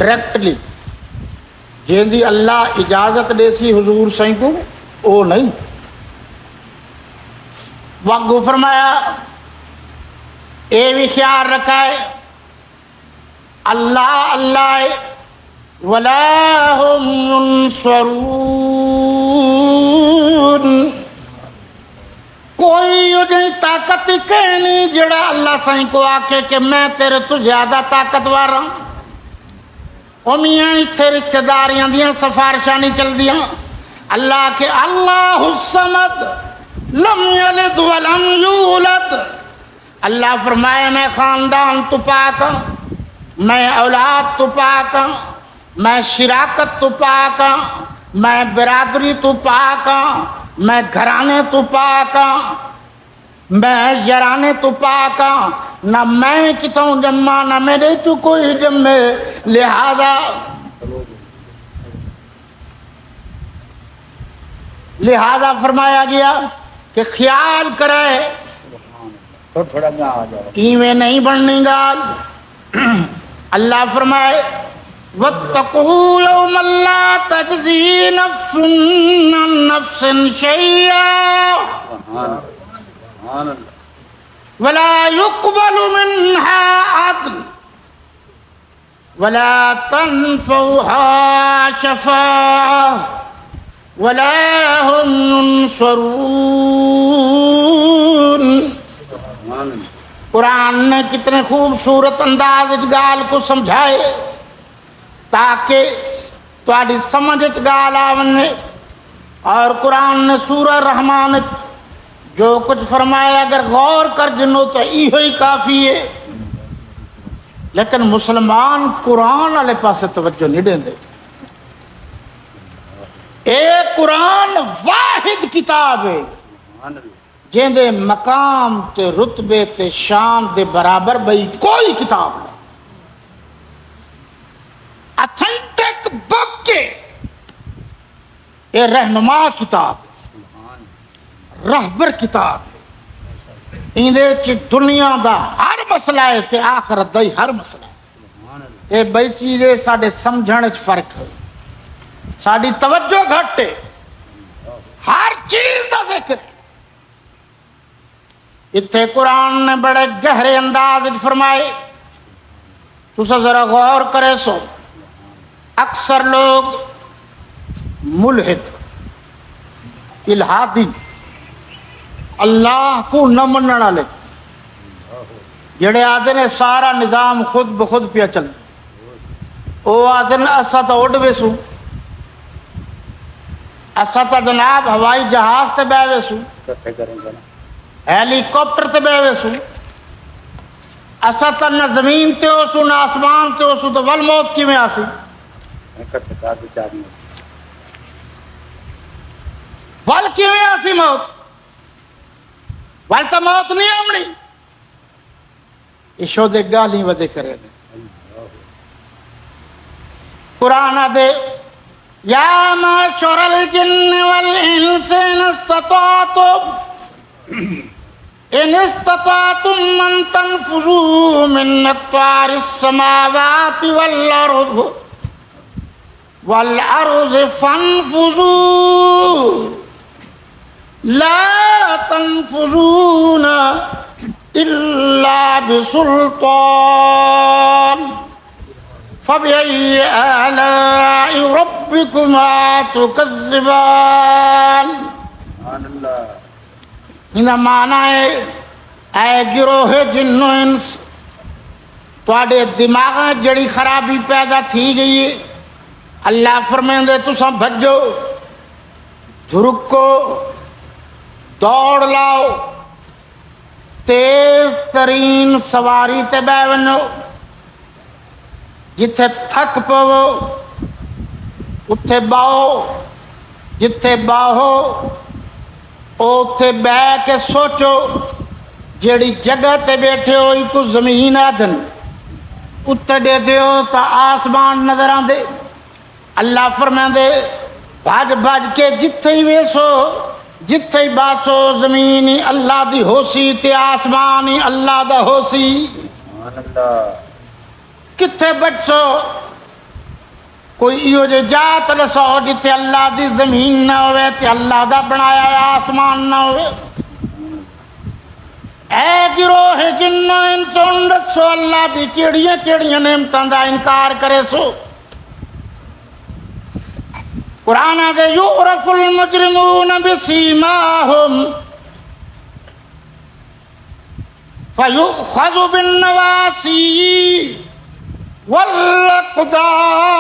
Directly جیندی اللہ اجازت دے سی حضور سائیں کو او نہیں. واگو فرمایا اے بھی خیال رکھا ہے اللہ اللہ ولا هم ينصرون، کوئی اجیں طاقت ہی نہیں جڑا اللہ سائیں کو آکے کہ میں تیرے تو زیادہ طاقتور ہوں. او میاں اتھے رشتہ داریاں دیاں سفارشاں نہیں چل دیاں. اللہ کے اللہ الصمد لم یلد ولم یولد، اللہ فرمائے میں خاندان تو پاک ہوں، میں اولاد تو پاک ہوں، میں شراکت تو پاک ہوں، میں برادری تو پاک ہوں، میں گھرانے تو پاک ہوں، میں یارانے تو پاک ہوں. نہ میں کتوں جمع نہ میرے تو کوئی جمے، لہذا فرمایا گیا کہ خیال کرے تھوڑا میں آ جاؤ ایویں نہیں بننی گال. اللہ فرمائے واتقوا یوما لا تجزی نفس عن نفس شیئا سبحان اللہ ولا يقبل منها عدل ولا تنفعها شفاعة ولا هم ينصرون. سبحان اللہ. قرآن نے کتنے خوبصورت انداز گال کو سمجھائے تاکہ تھوڑی سمجھ گال آونے. اور قرآن نے سورہ رحمان جو کچھ فرمایا اگر غور کر جنو تو ایہو ہی کافی ہے، لیکن مسلمان قرآن والے پاسے توجہ نہیں دیں دے. اے قرآن واحد کتاب ہے سبحان اللہ. جن دے مقام تے رتبے تے شان دے برابر بھئی کوئی کتاب نہیں. اتھینٹک بک کے یہ رہنما کتاب ہے، رہبر کتاب ہے. اندے چ دنیا دا ہر مسئلہ ہے تے آخرت دا ہر مسئلہ ہے. سبحان اللہ. یہ بئی چیزیں ساڑھے سمجھنے چ فرق ہے، ساڑھی توجہ گھٹ ہے، ہر چیز دا ذکر ہے. اتھے قرآن نے بڑے گہرے انداز فرمائے تسا ذرا غور کرے سو. اکثر لوگ ملحد الہادی اللہ کو نہ مننے والے جڑے آدھے نے سارا نظام خود بخود پیا چل، او آدھے نے اسا تو اڈ ویسو، اسا تو جناب ہوائی جہاز تے بہ ویسو، کٹھے کریں گے نا. ہیلی کاپٹر تے بہ ویسو، اسا تو نہ زمین تے ہوسو نہ آسمان تے ہوسو تو ول موت کی میں آسی. کٹھے کار بیچاری ول کی میں آسی موت، ول تو موت نہیں آمنی. اشو دے گالی ودے کرے نے. قرآن دے یا معشر الجن والانس ان استطعتم من تنفذوا من اقطار السماوات والارض فانفذوا لا تنفذون الا بسلطان فبأي آلاء ربكما تكذبان. سبحان اللہ. انہا معنی ہے اے گروہ جن و انس تواڈے دماغ جڑی خرابی پیدا تھی گئی ہے. اللہ فرمائندے تساں بھجو، دھرکو، دوڑ لاؤ، تیز ترین سواری تے بہ ونو، جتھے تھک پو اتھے باؤ، جتھے باہو اوتھے بہ کے سوچو. جیڑی جگہ تے بیٹھے ہو کو زمین آدھن اتھے دے دیو تا آسمان نظر آن دے. اللہ فرمائندے بھاج بھاج کے جتھے ہی ویسو جتھے ہی باسو زمینی اللہ دی ہوسی تے آسمانی اللہ دا ہوسی. سبحان اللہ. کتھے بچسو کوئی ایو جے جات دسو جتے اللہ دی زمین نہ ہوئے تے اللہ دا بنایا آسمان نہ ہوئے اے گروہ جنہ انسان دسو اللہ دی کیڑیاں کیڑیاں نعمتاں دا انکار کرے سو قرآن دے یعرف المجرمون بسیماہم فیؤخذ بالنواسی والاقدام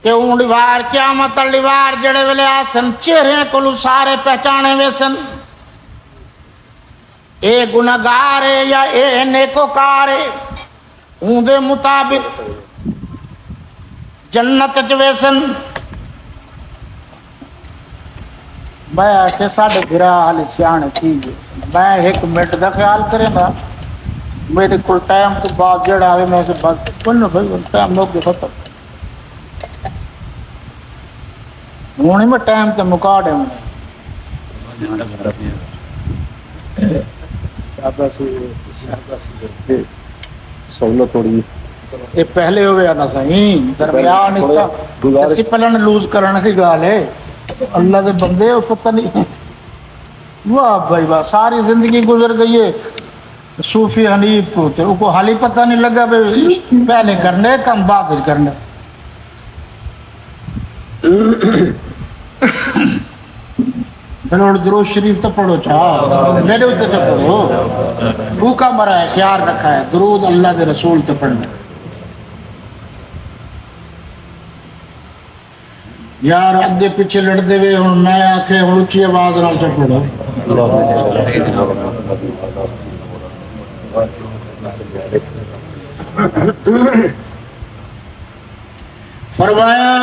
کہ اونڈیوار قیامت الیوار جڑے ویلے آسن چہرے کلو سارے پہچانے ویسن اے گناہگار ہے یا اے نیکوکار ہے اون دے مطابق جنت چویسن میں کہ ساڑھے گرا حالی سیانے تھی میں ایک منٹ دا خیال کریں گا میرے کل ٹائم تو بعد جڑا آئے میں سے بات کنو بھائی ٹائم لوگ کے ختم ہونی میں ٹائم تے مکاڑے ہوں سہولت تھوڑی یہ پہلے ہوئے آنا صحیح درمیان اتنا ڈسپلن لوز کرنے کی گال ہے اللہ دے بندے وہ پتہ نہیں واہ بھائی واہ ساری زندگی گزر گئی ہے صوفی حنیف کو تے ان کو حالی پتہ نہیں لگا پہلے کرنے کم بعد کرنے درود شریف تو پڑھو چاہ میرے اتنے تو پڑھو بھوکا مرا ہے خیال رکھا ہے درود اللہ دے رسول تو پڑھنا یار اگے پیچھے لڑتے ہوئے ہوں میں آکھے ہوں اچھی آواز نال چ پڑھو فرمایا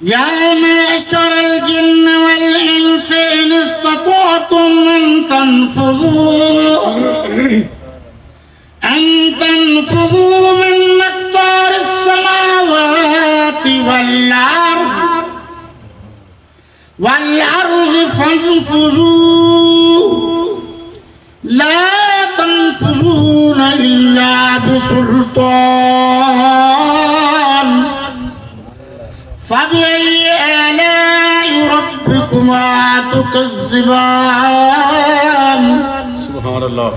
یا معشر الجن والانس ان استطعتم ان تنفذوا من اقطار السماوات والارض فانفذوا لا تنفذون الا بسلطان فبأي آلاء ربكما تكذبان سبحان اللہ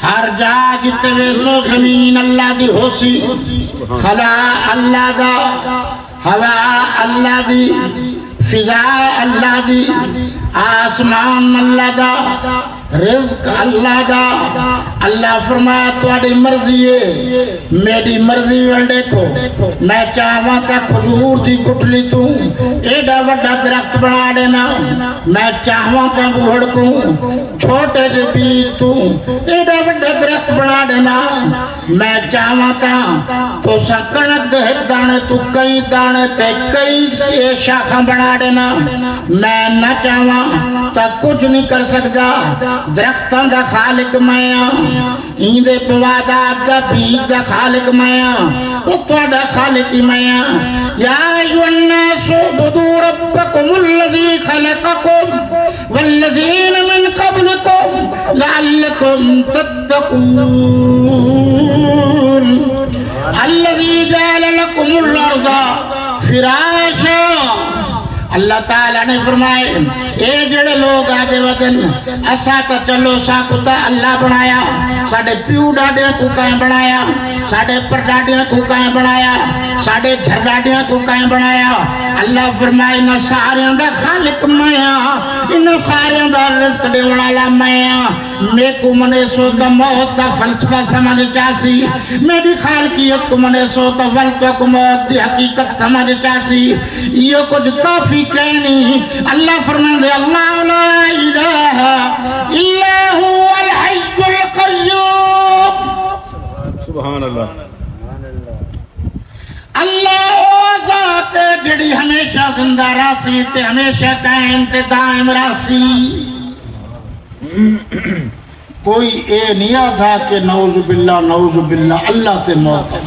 ہر جا جتے ویسو زمین اللہ دی ہو سی خلا اللہ دا ہوا اللہ دی فضا اللہ دی آسمان اللہ دا رزق اللہ دا اللہ فرمایا تواڈی مرضی ہے میری مرضی ول دیکھو میں چاہواں تا کھجور دی گٹلی تو ایڈا بڑا درخت بنا دینا میں چاہواں تا بوڑ کو چھوٹے دے بیج تو ایڈا بڑا درخت بنا دینا میں چاہواں تا تو سا کنک دے ایک دانے تو کئی دانے تے کئی شاخاں بنا دینا میں نہ چاہواں تا کچھ نہیں کر سکتا درختاں دا خالق میں ایندے پوادات دا بیج دا خالق میں اتواڈا خالق میں یا ایھا الناس اعبدوا ربکم الذی خلقکم والذین من قبلکم لعلکم تتقون الذی جعل لکم الارض فراشا اللہ تعالیٰ نے فرمائے اے جڑے لوگ آدھے وطن اسا تا چلو سا کتا اللہ بنایا ساڑے پیو ڈاڈیاں کو کائیں بنایا ساڑے پر ڈاڈیاں کو کائیں بنایا ساڑے جھر ڈاڈیاں کو کائیں بنایا اللہ فرمائے انہا ساریاں دا خالق میاں انہا ساریاں دا رزق دے والا میاں میں کو منے سو دا موت دا فلسفہ سمجھ چاسی میری خالقیت کو منے سو دا ولتو کو موت دی حقیقت سمجھ چاسی یہ کچھ کافی کہنی اللہ فرمان دے اللہ لا الہ الا هو الحی القیوم سبحان اللہ اللہ وہ ذات ہے جڑی ہمیشہ زندہ راسی تے ہمیشہ قائم تے دائم راسی کوئی اے نہیں آدھا کہ نعوذ باللہ اللہ تے موت ہے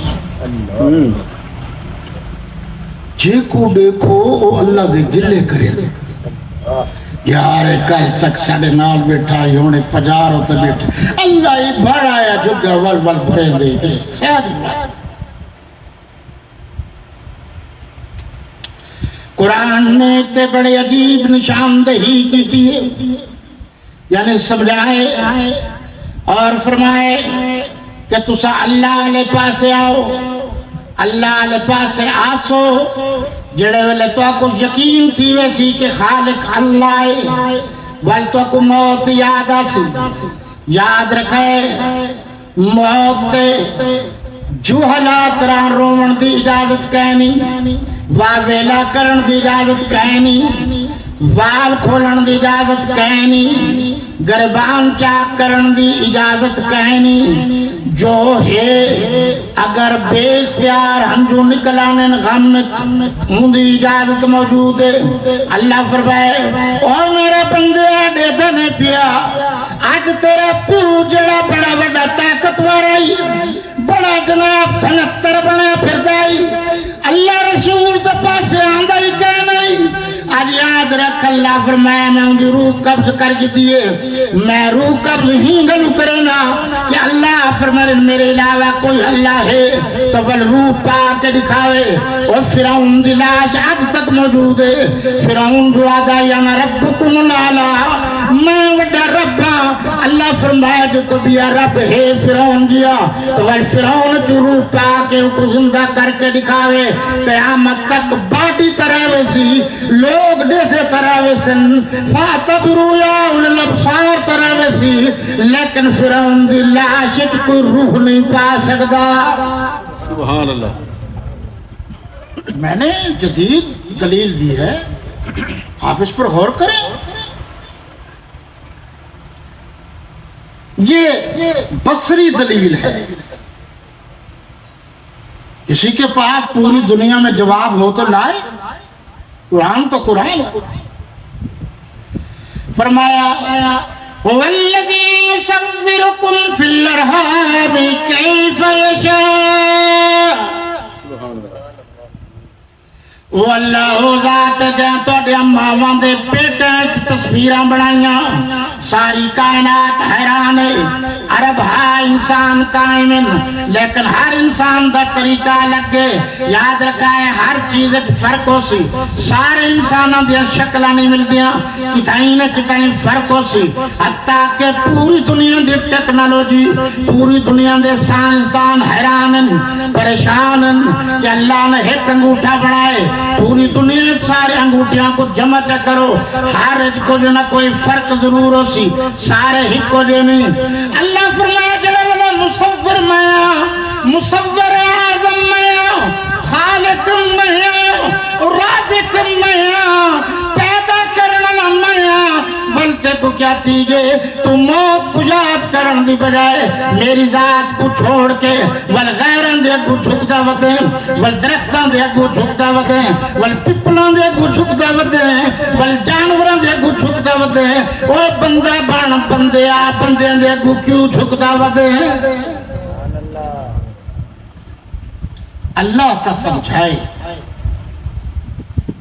جے کو دیکھو اللہ دے گلے کرے یار کل تک ساڑے نال بیٹھا ہی ہونے پجار ہوتے بیٹھے اللہ ہی بھر آیا جگہ ول ول بھرے دے دے سیادی بات قرآن نے تے بڑے عجیب نشاندہی کی تھی یعنی سمجھائے اور فرمائے کہ تسا اللہ علیہ پاسے آؤ اللہ علیہ پاسے آسو جڑے ویلے تو کو یقین تھی ویسی کہ خالق اللہ ہے ول تو کو موت یاد آسی یاد رکھے موت جو حالات ران رومن دی اجازت کہنی ویلا کرن دی اجازت کہنی وال کھولن دی اجازت کہنی گربان چاک کرن دی اجازت کہنی جو ہے اگر بے اختیار ہنجو نکلانے غم ہوں دی اجازت موجود ہے اللہ فرمائے اور میرے بندے آڈے دنے پیا آج تیرا پیو جڑا بڑا بڑا طاقتور آئی بڑا جناب تھنتر بنا پھر دائی اللہ رسول دا پاسے آندہ ہی کہ نہیں آج یاد رکھ اللہ فرمایا میں ان کی روح قبض کر کے دیئے میں روح قبض ہی گلو کرنا کہ اللہ فرمائے میرے علاوہ کوئی اللہ ہے تو بل روح پا کے دکھاوے اور فرعون دی لاش آج تک موجود ہے فرعون دعا دا یا ربکم العلا میں وڈا ربا اللہ فرمایا جو کو بیا رب ہے فرعون دیا تو بل فرعون جو روح پا کے ان کو زندہ کر کے دکھاوے قیامت تک باڈی طرح ویسی لوگ دیتے طرح ویسن فاتبرو یا الابصار طرح ویسی لیکن فرعون دی لاشت کوئی روح نہیں پا سکتا سبحان اللہ میں نے جدید دلیل دی ہے آپ اس پر غور کریں یہ بصری دلیل ہے کسی کے پاس پوری دنیا میں جواب ہو تو لائے قرآن تو قرآن فرمایا وَالَّذِي يُصَوِّرُكُمْ فِي الْأَرْحَامِ كَيْفَ يَشَاءُ وہ اللہ ذات جہاں تو دے اماں دے پیٹیں تصویراں بنائیاں ساری کائنات حیران ہے عرب ہا انسان قائمن لیکن ہر انسان دا طریقہ لگے یاد رکھا ہے ہر چیز فرق ہو سی سارے انسانوں دیا شکلہ نہیں مل دیا کتائیں نہ کتائیں فرق ہو سی حتیٰ کہ پوری دنیا دی ٹیکنالوجی پوری دنیا دے سائنسدان حیرانن پریشانن کہ اللہ نے ایک انگوٹھا بنائے پوری دنیا سارے انگوٹھیاں کو جمع کرو ہر ایک کو جو نہ کوئی فرق ضرور ہو سی سارے ہی کو جو نہیں اللہ فرمایا جلے والا مصور میا مصور اعظم میا خالق میا رازق میا پیدا کرنے والا میا بلتے کو کیا تھی گے تو موت کو یاد کرن دی بجائے میری ذات کو چھوڑ کے والغیران دے کو جھکتا وطیں والدرختان دے کو جھکتا وطیں والپپلان دے کو جھکتا وطیں والجانوران دے کو جھکتا وطیں اوہ بندہ بان بندے آ بندے دے کو کیوں جھکتا وطیں اللہ تا سمجھائے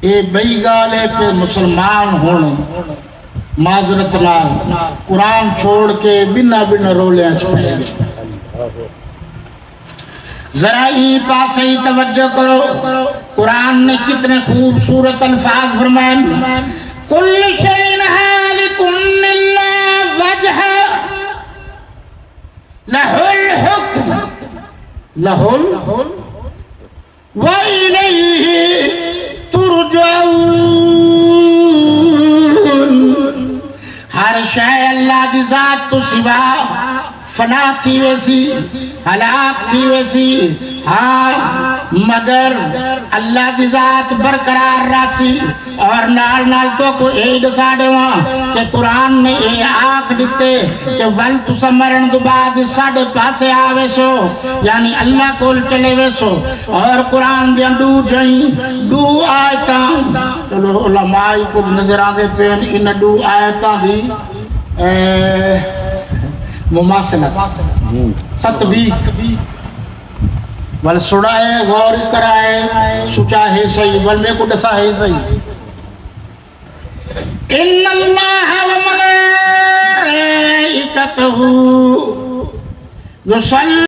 اے بئی گالے کے مسلمان ہونے معذرت نال قرآن چھوڑ کے بنا بنا رولیاں چھپے گئے ذرا ہی پاس ہی توجہ کرو قرآن نے کتنے خوبصورت الفاظ فرمائے کل شیء ہالک الا وجہ لہ الحکم لہ وَإِلَيْهِ تُرْجَعُونَ ہر شے اللہ دی ذات تو سوا فنا تھی ویسی ہلاک تھی ویسی ہاں مگر اللہ دی ذات برقرار راسی اور نال نال تو کو عید ساڑے وہاں کہ قرآن نے اے آنکھ دیتے کہ ول تو سمرن دو بعد ساڑے پاسے آوے سو یعنی اللہ کول چلے وے سو اور قرآن دے دو جائیں دو آیتاں چلو علماء کو نظر آدھے پین ان دو آیتاں دی مماثلت تطبیق بل سڑائے غور کرائے سچا ہے صحیح بل میں کو ڈسا ہے صحیح ان اللہ وملائکتہ یصلی